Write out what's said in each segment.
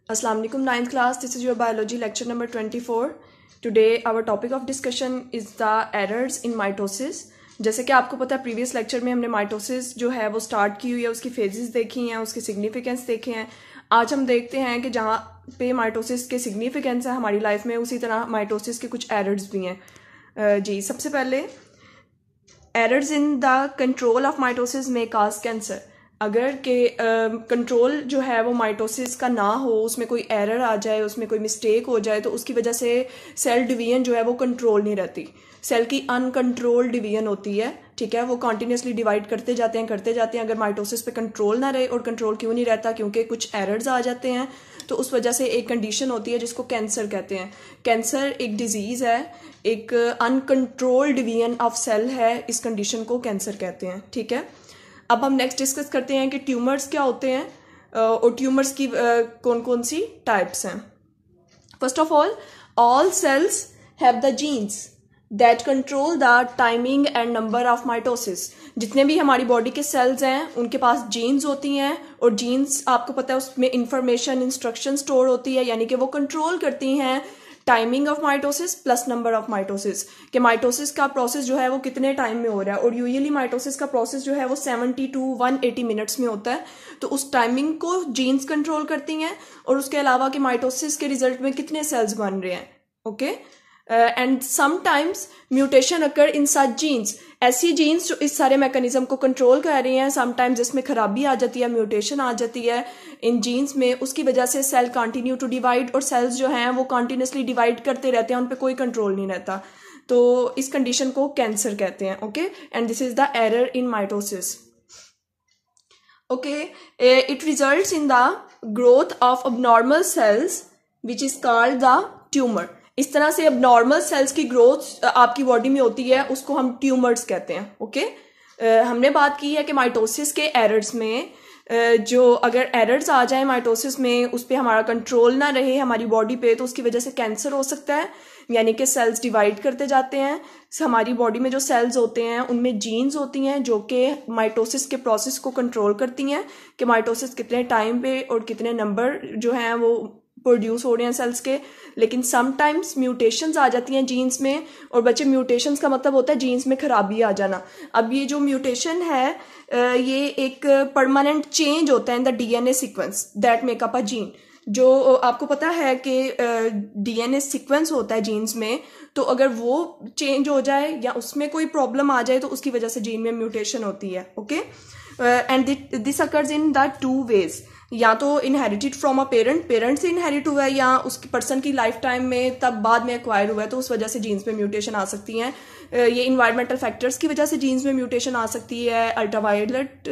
Assalamu alaikum, 9th class. This is your biology lecture number 24. Today our topic of discussion is the errors in mitosis. जैसे कि आपको पता है previous lecture में हमने mitosis जो है वो स्टार्ट की हुई है, उसकी फेजेस देखी हैं, उसके सिग्निफिकेंस देखे हैं. आज हम देखते हैं कि जहाँ पे माइटोसिस के सिग्निफिकेंस है हमारी लाइफ में, उसी तरह माइटोसिस के कुछ एरर्स भी हैं. जी सबसे पहले errors in the control of mitosis में काज कैंसर. अगर के कंट्रोल जो है वो माइटोसिस का ना हो, उसमें कोई एरर आ जाए, उसमें कोई मिस्टेक हो जाए, तो उसकी वजह से सेल डिवीजन जो है वो कंट्रोल नहीं रहती. सेल की अनकंट्रोल डिवीजन होती है, ठीक है. वो कॉन्टिन्यूसली डिवाइड करते जाते हैं. अगर माइटोसिस पे कंट्रोल ना रहे, और कंट्रोल क्यों नहीं रहता, क्योंकि कुछ एरर्स आ जाते हैं, तो उस वजह से एक कंडीशन होती है जिसको कैंसर कहते हैं. कैंसर एक डिजीज़ है, एक अनकंट्रोल डिवीजन ऑफ सेल है. इस कंडीशन को कैंसर कहते हैं, ठीक है. अब हम नेक्स्ट डिस्कस करते हैं कि ट्यूमर्स क्या होते हैं और ट्यूमर्स की कौन कौन सी टाइप्स हैं. First of all cells have the genes that control the timing and number of mitosis. जितने भी हमारी बॉडी के सेल्स हैं उनके पास जीन्स होती हैं, और जीन्स आपको पता है उसमें इंफॉर्मेशन इंस्ट्रक्शन स्टोर होती है, यानी कि वो कंट्रोल करती हैं timing of mitosis plus number of mitosis. कि माइटोसिस का प्रोसेस जो है वो कितने टाइम में हो रहा है. और यूजुअली माइटोसिस का प्रोसेस जो है वो 70 to 180 मिनट्स में होता है. तो उस टाइमिंग को जीन्स कंट्रोल करती हैं, और उसके अलावा कि माइटोसिस के रिजल्ट में कितने सेल्स बन रहे हैं. Okay. And sometimes mutation occur in such genes. ऐसी जीन्स जो इस सारे मैकेनिज्म को कंट्रोल कर रही हैं, समटाइम्स इसमें खराबी आ जाती है, म्यूटेशन आ जाती है इन जीन्स में. उसकी वजह से सेल कंटिन्यू टू डिवाइड, और सेल्स जो हैं वो कंटिन्यूसली डिवाइड करते रहते हैं, उन पे कोई कंट्रोल नहीं रहता. तो इस कंडीशन को कैंसर कहते हैं. Okay. And this is the error in mitosis. Okay. It results in the growth of abnormal cells which is called the tumour. इस तरह से अब नॉर्मल सेल्स की ग्रोथ आपकी बॉडी में होती है, उसको हम ट्यूमर्स कहते हैं. ओके. हमने बात की है कि माइटोसिस के एरर्स में जो अगर एरर्स आ जाए माइटोसिस में, उस पर हमारा कंट्रोल ना रहे हमारी बॉडी पे, तो उसकी वजह से कैंसर हो सकता है. यानी कि सेल्स डिवाइड करते जाते हैं. हमारी बॉडी में जो सेल्स होते हैं उनमें जीन्स होती हैं जो कि माइटोसिस के प्रोसेस को कंट्रोल करती हैं कि माइटोसिस कितने टाइम पे और कितने नंबर जो हैं वो प्रोड्यूस हो रहे हैं सेल्स के. लेकिन समटाइम्स म्यूटेशंस आ जाती हैं जीन्स में, और बच्चे म्यूटेशंस का मतलब होता है जीन्स में खराबी आ जाना. अब ये जो म्यूटेशन है ये एक परमानेंट चेंज होता है in the DNA sequence that make up a gene. जो आपको पता है कि डीएनए सीक्वेंस होता है जीन्स में, तो अगर वो चेंज हो जाए या उसमें कोई प्रॉब्लम आ जाए तो उसकी वजह से जीन में म्यूटेशन होती है. Okay. And this occurs in the 2 ways. या तो इनहेरिटेड फ्रॉम अ पेरेंट से इनहेरिट हुआ है, या उस पर्सन की लाइफ टाइम में तब बाद में एक्वायर हुआ है, तो उस वजह से जीन्स में म्यूटेशन आ सकती हैं. ये इन्वायरमेंटल फैक्टर्स की वजह से जीन्स में म्यूटेशन आ सकती है. अल्ट्रावायलेट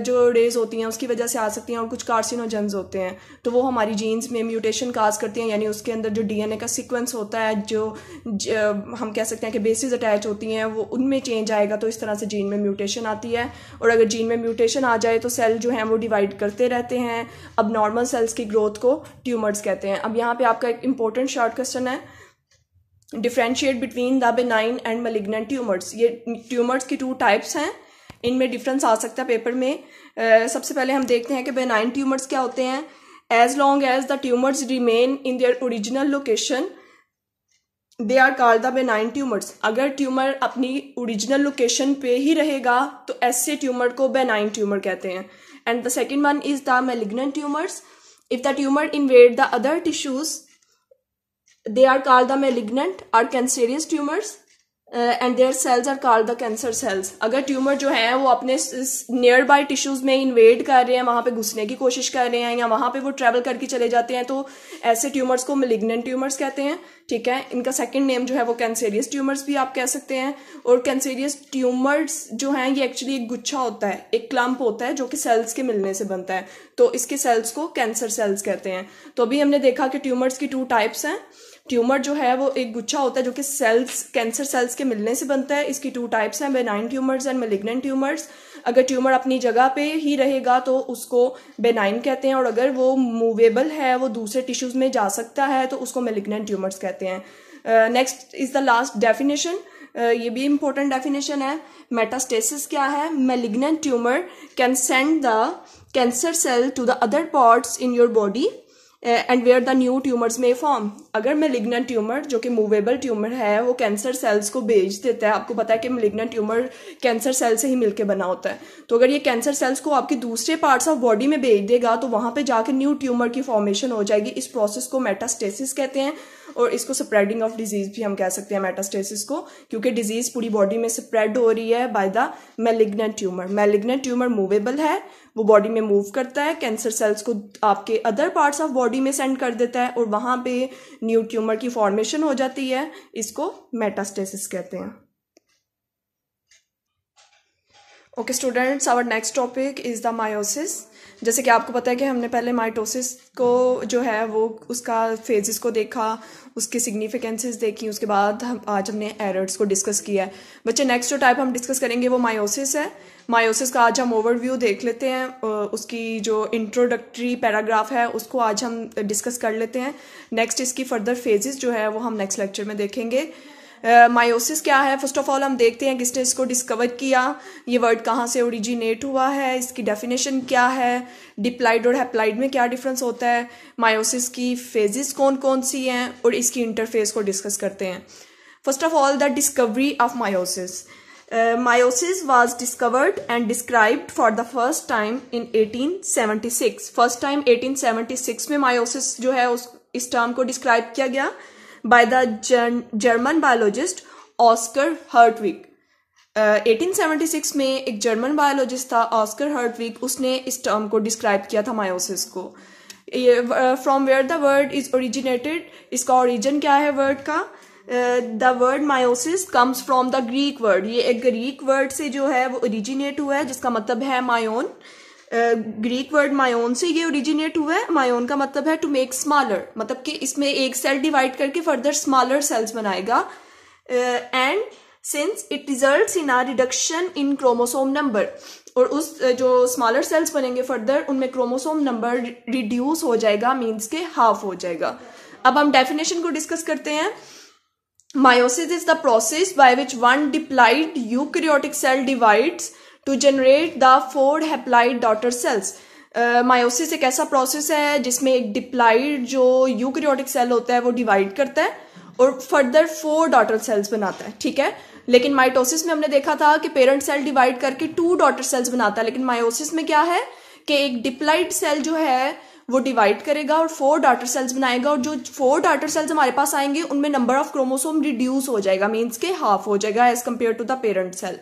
जो रेज होती हैं उसकी वजह से आ सकती हैं, और कुछ कार्सिनोजेंस होते हैं तो वो हमारी जीन्स में म्यूटेशन काज करती हैं. यानी उसके अंदर जो डीएनए का सीक्वेंस होता है, जो हम कह सकते हैं कि बेसिस अटैच होती हैं, वो उनमें चेंज आएगा, तो इस तरह से जीन में म्यूटेशन आती है. और अगर जीन में म्यूटेशन आ जाए तो सेल जो हैं वो डिवाइड करते रहते हैं. अब नॉर्मल सेल्स की ग्रोथ को ट्यूमर्स कहते हैं. अब यहाँ पे आपका एक इंपॉर्टेंट शॉर्ट क्वेश्चन है, differentiate between the benign and malignant tumours. ये ट्यूमर्स की 2 टाइप्स हैं, इनमें डिफरेंस आ सकता है पेपर में. सबसे पहले हम देखते हैं कि बेनाइन ट्यूमर्स क्या होते हैं. As long as the tumours remain in their original location they are called the benign tumours. अगर ट्यूमर अपनी ओरिजिनल लोकेशन पे ही रहेगा तो ऐसे ट्यूमर को बेनाइन ट्यूमर कहते हैं. And the second one is the malignant tumours. If the tumour invade the other tissues they are called the malignant or cancerous tumors and their cells are called the cancer cells. अगर tumour जो है वो अपने near by tissues में invade कर रहे हैं, वहां पे घुसने की कोशिश कर रहे हैं, या वहां पे वो ट्रेवल करके चले जाते हैं, तो ऐसे ट्यूमर्स को malignant ट्यूमर्स कहते हैं. ठीक है. इनका सेकंड नेम जो है वो कैंसेरियस ट्यूमर्स भी आप कह सकते हैं. और कैंसेरियस ट्यूमर्स जो हैं ये एक्चुअली एक गुच्छा होता है, एक क्लम्प होता है जो कि सेल्स के मिलने से बनता है, तो इसके सेल्स को कैंसर सेल्स कहते हैं. तो अभी हमने देखा कि ट्यूमर्स की 2 टाइप्स हैं. ट्यूमर जो है वो एक गुच्छा होता है जो कि सेल्स कैंसर सेल्स के मिलने से बनता है. इसकी 2 टाइप्स हैं, benign tumours and malignant tumours. अगर ट्यूमर अपनी जगह पे ही रहेगा तो उसको बेनाइन कहते हैं, और अगर वो मूवेबल है, वो दूसरे टिश्यूज में जा सकता है, तो उसको मैलिग्नेंट ट्यूमर्स कहते हैं. Next is the last definition. ये भी इंपॉर्टेंट डेफिनेशन है. मेटास्टेसिस क्या है? Malignant tumour can send the cancer cell to the other parts in your body and where the new tumours may form. अगर malignant tumour जो कि movable tumour है वो कैंसर सेल्स को भेज देता है, आपको पता है कि मेलिग्नेंट ट्यूमर कैंसर सेल से ही मिलकर बना होता है, तो अगर ये कैंसर सेल्स को आपके दूसरे पार्ट्स ऑफ बॉडी में भेज देगा तो वहां पे जाके न्यू ट्यूमर की फॉर्मेशन हो जाएगी। इस प्रोसेस को मेटास्टेसिस कहते हैं और इसको स्प्रेडिंग ऑफ डिजीज भी हम कह सकते हैं मेटास्टेसिस को, क्योंकि डिजीज पूरी बॉडी में स्प्रेड हो रही है by the malignant tumour. Malignant tumour movable है, वो बॉडी में मूव करता है, कैंसर सेल्स को आपके अदर पार्ट्स ऑफ बॉडी में सेंड कर देता है और वहां पे न्यू ट्यूमर की फॉर्मेशन हो जाती है, इसको मेटास्टेसिस कहते हैं। Okay students, our next topic is the meiosis. जैसे कि आपको पता है कि हमने पहले माइटोसिस को जो है वो उसका फेजेस को देखा, उसकी सिग्निफिकेंसेस देखी, उसके बाद आज हमने एरर्स को डिस्कस किया है। बच्चे नेक्स्ट जो टाइप हम डिस्कस करेंगे वो मायोसिस है। मायोसिस का आज हम ओवरव्यू देख लेते हैं, उसकी जो इंट्रोडक्टरी पैराग्राफ है उसको आज हम डिस्कस कर लेते हैं। नेक्स्ट इसकी फर्दर फेजेस जो है वो हम नेक्स्ट लेक्चर में देखेंगे। मायोसिस क्या है, फर्स्ट ऑफ ऑल हम देखते हैं किसने इसको डिस्कवर किया, ये वर्ड कहाँ से ओरिजिनेट हुआ है, इसकी डेफिनेशन क्या है, डिप्लाइड और हैप्लाइड में क्या डिफरेंस होता है, मायोसिस की फेजेस कौन कौन सी हैं और इसकी इंटरफेस को डिस्कस करते हैं। First of all the discovery of meiosis. Meiosis was discovered and described for the first time in 1876. First time 1876 में मायोसिस जो है इस टर्म को डिस्क्राइब किया गया by the German biologist Oscar Hertwig. 1876 में एक जर्मन बायोलॉजिस्ट था ऑस्कर हर्टविग, उसने इस टर्म को डिस्क्राइब किया था मायोसिस को। From where the word is originated, इसका ओरिजिन क्या है वर्ड का। The word meiosis comes from the Greek word, ये एक ग्रीक वर्ड से जो है वो ओरिजिनेट हुआ है जिसका मतलब है मायोन। ग्रीक वर्ड मायोन से ये ओरिजिनेट हुआ है। मायोन का मतलब है टू मेक स्मॉलर, मतलब कि इसमें एक सेल डिवाइड करके फर्दर स्मॉलर सेल्स बनाएगा। And since it results in a reduction in chromosome number, और उस जो स्मॉलर सेल्स बनेंगे फर्दर उनमें क्रोमोसोम नंबर रिड्यूस हो जाएगा, मीन्स के हाफ हो जाएगा। अब हम डेफिनेशन को डिस्कस करते हैं। Meiosis is the process by which one diploid eukaryotic cell divides to generate the 4 haploid daughter cells. Meiosis एक ऐसा प्रोसेस है जिसमें एक डिप्लाइड जो यूकैरियोटिक सेल होता है वो डिवाइड करता है और फर्दर 4 डॉटर सेल्स बनाता है, ठीक है। लेकिन माइटोसिस में हमने देखा था कि पेरेंट सेल डिवाइड करके 2 डॉटर सेल्स बनाता है, लेकिन मायोसिस में क्या है कि एक डिप्लाइड सेल जो है वो डिवाइड करेगा और 4 डॉटर सेल्स बनाएगा, और जो 4 डॉटर सेल्स हमारे पास आएंगे उनमें नंबर ऑफ क्रोमोसोम रिड्यूस हो जाएगा, मीन्स के हाफ हो जाएगा as compare to the parent cell.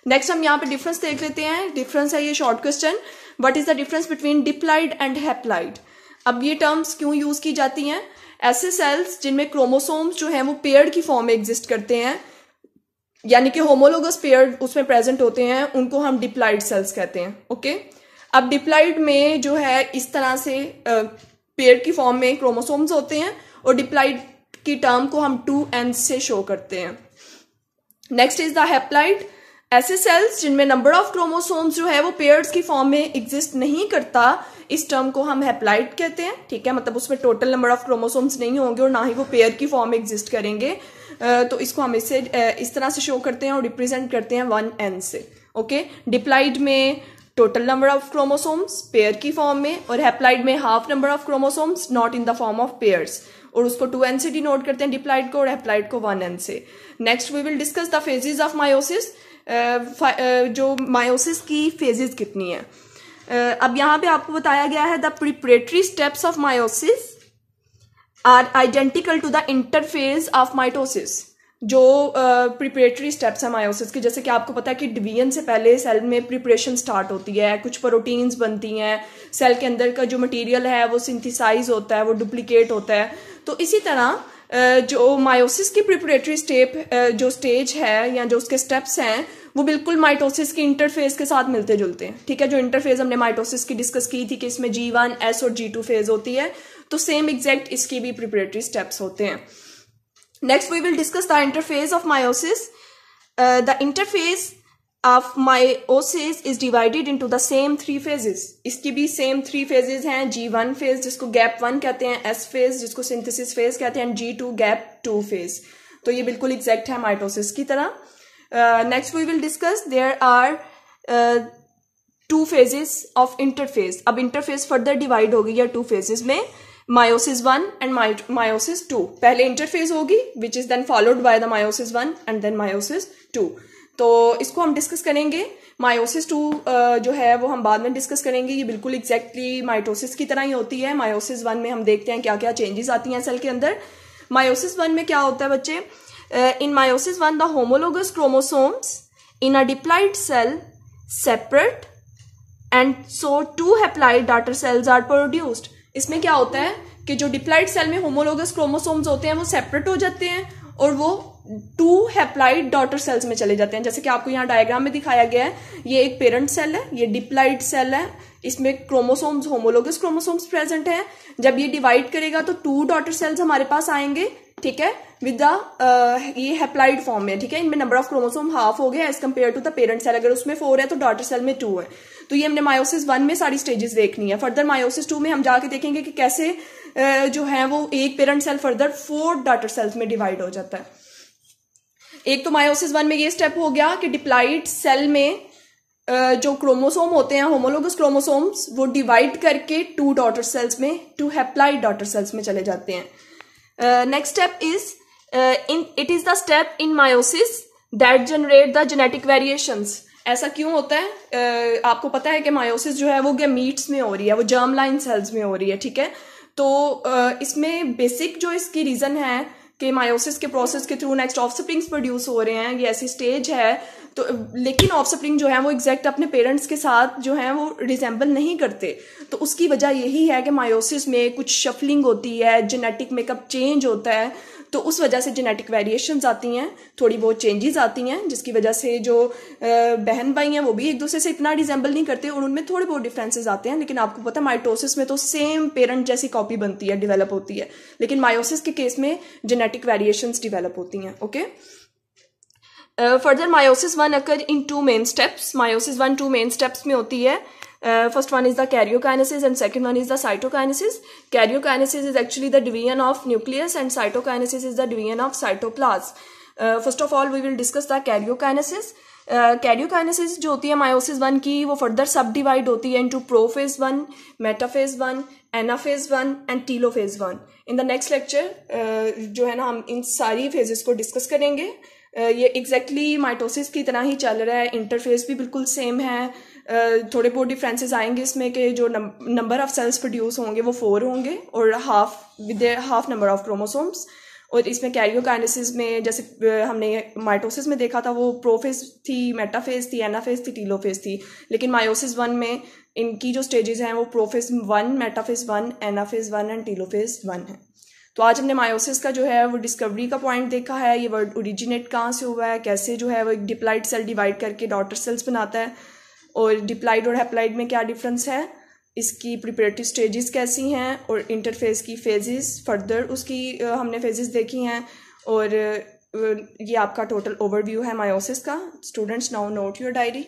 Next हम यहाँ पे डिफरेंस देख लेते हैं। डिफरेंस है ये short question, what is the difference between diploid and haploid. अब ये टर्म्स क्यों यूज की जाती हैं, ऐसे सेल्स जिनमें क्रोमोसोम्स जो है वो पेयर्ड की फॉर्म में एग्जिस्ट करते हैं, यानी कि होमोलोगस पेयर उसमें प्रेजेंट होते हैं, उनको हम डिप्लाइड सेल्स कहते हैं। ओके, अब डिप्लाइड में जो है इस तरह से पेयर की फॉर्म में क्रोमोसोम्स होते हैं और डिप्लाइड की टर्म को हम 2n से शो करते हैं। नेक्स्ट इज द हैप्लाइड, ऐसे सेल्स जिनमें नंबर ऑफ क्रोमोसोम्स जो है वो पेयर्स की फॉर्म में एग्जिस्ट नहीं करता, इस टर्म को हम हैप्लाइड कहते हैं, ठीक है। मतलब उसमें टोटल नंबर ऑफ क्रोमोसोम्स नहीं होंगे और ना ही वो पेयर की फॉर्म में एग्जिस्ट करेंगे, तो इसको हम इसे इस तरह से शो करते हैं और रिप्रेजेंट करते हैं 1n से। ओके, डिप्लाइड में total number of chromosomes pair की फॉर्म में, और हैप्लाइड में half number of chromosomes not in the form of pairs, और उसको 2n से डिनोट करते हैं डिप्लाइड को, और हैप्लाइड को 1n से। Next we will discuss the phases of meiosis, जो मायोसिस की फेजेस कितनी है। अब यहाँ पे आपको बताया गया है the preparatory steps of meiosis are identical to the interphase of mitosis. जो प्रिपरेटरी स्टेप्स है मायोसिस के, जैसे कि आपको पता है कि डिवीजन से पहले सेल में प्रिपरेशन स्टार्ट होती है, कुछ प्रोटीन्स बनती हैं, सेल के अंदर का जो मटेरियल है वो सिंथेसाइज होता है, वो डुप्लीकेट होता है। तो इसी तरह जो मायोसिस की प्रिपरेटरी जो स्टेज है या जो उसके स्टेप्स हैं वो बिल्कुल माइटोसिस की इंटरफेज के साथ मिलते जुलते हैं, ठीक है। जो इंटरफेज हमने माइटोसिस की डिस्कस की थी कि इसमें G1, S और G2 फेज होती है, तो सेम एग्जैक्ट इसकी भी प्रिपरेटरी स्टेप्स होते हैं। Next, we will discuss the interface of meiosis. The interface of meiosis is divided into the same 3 phases. इसकी भी same 3 phases हैं, G1 phase जिसको gap 1 कहते हैं, S phase जिसको synthesis phase कहते हैं, and G2 gap 2 phase. तो ये बिल्कुल exact है माइटोसिस की तरह। Next, we will discuss there are 2 phases of interface. अब interface further divide हो गई है 2 phases में। Meiosis 1 and meiosis 2। पहले इंटरफेज होगी which is then followed by the meiosis 1 and then meiosis 2। तो इसको हम डिस्कस करेंगे। मायोसिस 2 जो है वो हम बाद में डिस्कस करेंगे। ये बिल्कुल एग्जैक्टली माइटोसिस की तरह ही होती है। मायोसिस 1 में हम देखते हैं क्या क्या चेंजेस आती हैं सेल के अंदर। मायोसिस 1 में क्या होता है बच्चे, in meiosis 1 the homologous chromosomes in a diploid cell separate and so two haploid daughter cells are produced. इसमें क्या होता है कि जो डिप्लॉइड सेल में होमोलोगस क्रोमोसोम्स होते हैं वो सेपरेट हो जाते हैं और वो 2 हैप्लॉइड डॉटर सेल्स में चले जाते हैं। जैसे कि आपको यहाँ डायग्राम में दिखाया गया है, ये एक पेरेंट सेल है, ये डिप्लॉइड सेल है, इसमें क्रोमोसोम्स होमोलोगस क्रोमोसोम्स प्रेजेंट है। जब ये डिवाइड करेगा तो 2 डॉटर सेल्स हमारे पास आएंगे, ठीक है, विद द ये हैप्लॉइड फॉर्म में, ठीक है। इनमें नंबर ऑफ क्रोमोसोम हाफ हो गया as compare to the parent cell. अगर उसमें 4 है तो डॉटर सेल में 2 है। तो ये हमने मायोसिस 1 में सारी स्टेजेस देखनी है। फर्दर मायोसिस 2 में हम जाके देखेंगे कि कैसे जो है वो एक parent cell further 4 daughter cells में डिवाइड हो जाता है। एक तो मायोसिस 1 में ये स्टेप हो गया कि डिप्लॉइड सेल में जो क्रोमोसोम होते हैं होमोलोगस क्रोमोसोम्स वो डिवाइड करके 2 डॉटर सेल्स में, 2 हैप्लॉइड डॉटर सेल्स में चले जाते हैं। Next step is it is the step in meiosis that generate the genetic variations. ऐसा क्यों होता है? आपको पता है कि मायोसिस जो है वो गैमीट्स में हो रही है, वो जर्म लाइन सेल्स में हो रही है, ठीक है। तो इसमें बेसिक जो इसकी रीजन है कि मायोसिस के प्रोसेस के थ्रू नेक्स्ट ऑफस्प्रिंग्स प्रोड्यूस हो रहे हैं, ये ऐसी स्टेज है। तो लेकिन ऑफस्प्रिंग जो है वो एग्जैक्ट अपने पेरेंट्स के साथ जो है वो रिजेंबल नहीं करते। तो उसकी वजह यही है कि मायोसिस में कुछ शफलिंग होती है, जेनेटिक मेकअप चेंज होता है, तो उस वजह से जेनेटिक वेरिएशंस आती हैं, थोड़ी बहुत चेंजेस आती हैं, जिसकी वजह से जो बहन भाई हैं वो भी एक दूसरे से इतना रिजेंबल नहीं करते और उनमें थोड़े बहुत डिफरेंसेस आते हैं। लेकिन आपको पता है माइटोसिस में तो सेम पेरेंट जैसी कॉपी बनती है, डेवलप होती है। लेकिन मायोसिस के केस में जेनेटिक वेरिएशंस डेवलप होती हैं। Okay, further meiosis 1 occur in 2 main steps. Meiosis 1 2 main steps में होती है। First one is the karyokinesis and second one is the cytokinesis. Karyokinesis is actually the division of nucleus and cytokinesis is the division of cytoplasm. First of all we will discuss the karyokinesis. Karyokinesis जो होती है meiosis 1 की वो further सब divide होती है into prophase 1, metaphase 1, anaphase 1 and telophase 1. In the next lecture जो है ना हम इन सारी फेजेस को डिस्कस करेंगे। ये एग्जैक्टली माइटोसिस की तरह ही चल रहा है, इंटरफेस भी बिल्कुल सेम है। थोड़े बहुत डिफरेंसेस आएंगे इसमें कि जो नंबर ऑफ सेल्स प्रोड्यूस होंगे वो 4 होंगे और हाफ नंबर ऑफ क्रोमोसोम्स। और इसमें कैरियोकाइनेसिस में जैसे हमने माइटोसिस में देखा था वो प्रोफेज थी, मेटाफेज थी, एनाफेज थी, टीलोफेज थी। लेकिन मायोसिस 1 में इनकी जो स्टेजेस हैं वो prophase 1, metaphase 1, anaphase 1 and telophase 1 है। तो आज हमने मायोसिस का जो है वो डिस्कवरी का पॉइंट देखा है, ये वर्ड ओरिजिनेट कहाँ से हुआ है, कैसे जो है वो एक डिप्लॉइड सेल डिवाइड करके डॉटर सेल्स बनाता है और डिप्लॉइड और हैप्लॉइड में क्या डिफरेंस है, इसकी प्रिपरेटरी स्टेजेस कैसी हैं और इंटरफेस की फेजेस फर्दर उसकी हमने फेजेस देखी हैं। और ये आपका टोटल ओवरव्यू है मायोसिस का। Students now not your diary.